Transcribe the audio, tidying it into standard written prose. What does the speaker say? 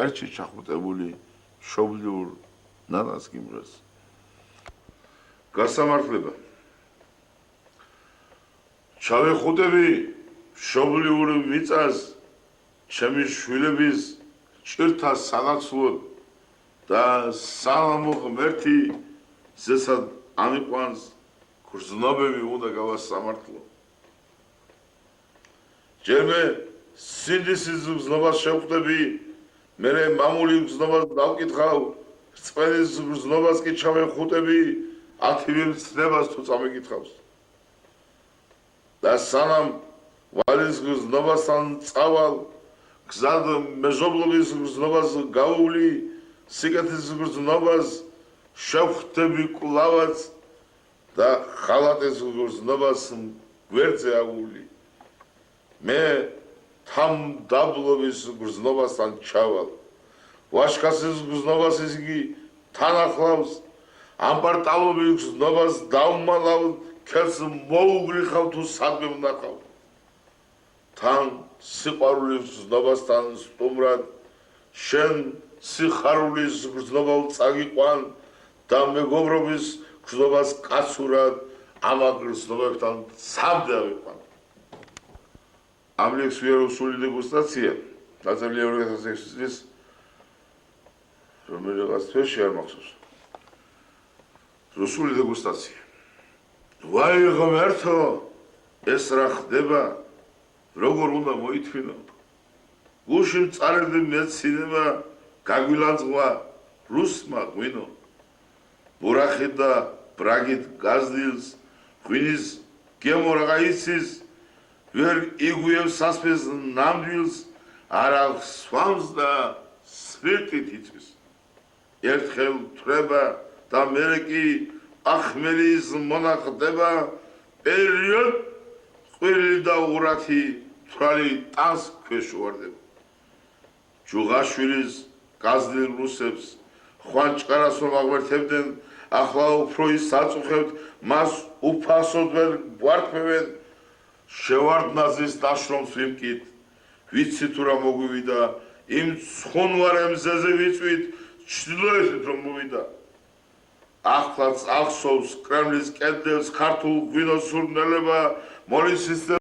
მკერდში ჩახუტებული მშობლიურ ნანასკიმრას. გასამართლება. ჩავეხუტები მშობლიურ მიწას ჩემი შვილების ჭირთა სანაცვლოდ და სალამო ღმერთი ზესად ამიყვანს გრძნობები უნდა გავასამართლო. ჯერმე სინდისის გრძნობას შევხვდები, მერე მამული გრძნობას დავკითხავ, რწმენის გრძნობას კი ჩავეხუტები, ათივე მცნებას თუ წამიკითხავს. და სანამ ვალის გრძნობასთან წავალ, გზად მეზობლობის გრძნობას გავული, სიკეთის გრძნობას შევხვდები კვლავაც და ხალატის გრძნობას გვერდზე აგული. მე თამდაბლობის გრძნობასთან ჩავალ. ვაშკასის გრძნობას იგი თან ახლავს, ამპარტალობის გრძნობას დავმალავ, ქელს მოუგრიხავ თუ სადმე ვნახავ. თან სიყვარულის გრძნობასთან სტუმრად, შენ სიხარულის გრძნობა წაგიყვან და მეგობრობის გრძნობას კაცურად ამავე გრძნობებთან სამდე ავიყვან. ამ ლექსს ვიაროსული დეგუსტაცია დაწერილია 2006 წლის რომელიღაც თვეში არ მახსოვს. რუსული დეგუსტაცია. ვაი ღმერთო, ეს რა ხდება, როგორ უნდა მოითმინო? გუში მწარედ მეცინება გაგვილანძღვა რუსმა ღვინო. ბურახით და ბრაგით გაზდილს, ღვინის გემო რაღა იცის, ვერ იგუებს სასმეს ნამდვილს, არა სვამს და სვირტით იწვის. ერთხელ თვრება და მერე კი ახმელის მონახდება, პერიოდ ყვირილი და ურათი თვალი ტანს ქვეშ უვარდება. ჯუღაშვილის გაზდილ რუსებს ხვანჭკარას რომ აღვერთებდნენ, ახლა უფრო ის აწუხებთ, მას უფასოდ ვერ გვართმევენ. შევარდნაძის დაშრომს ვიმკით, ვიცი თუ რა მოგვივიდა, იმ ცხუნვარე მზეზე ვიწვით, ჩრდილოეთით რომ მოვიდა. ახლაც ახსოვს კრემლის კედელს ქართულ ღვინოს სურნელება, მოლის სისტემა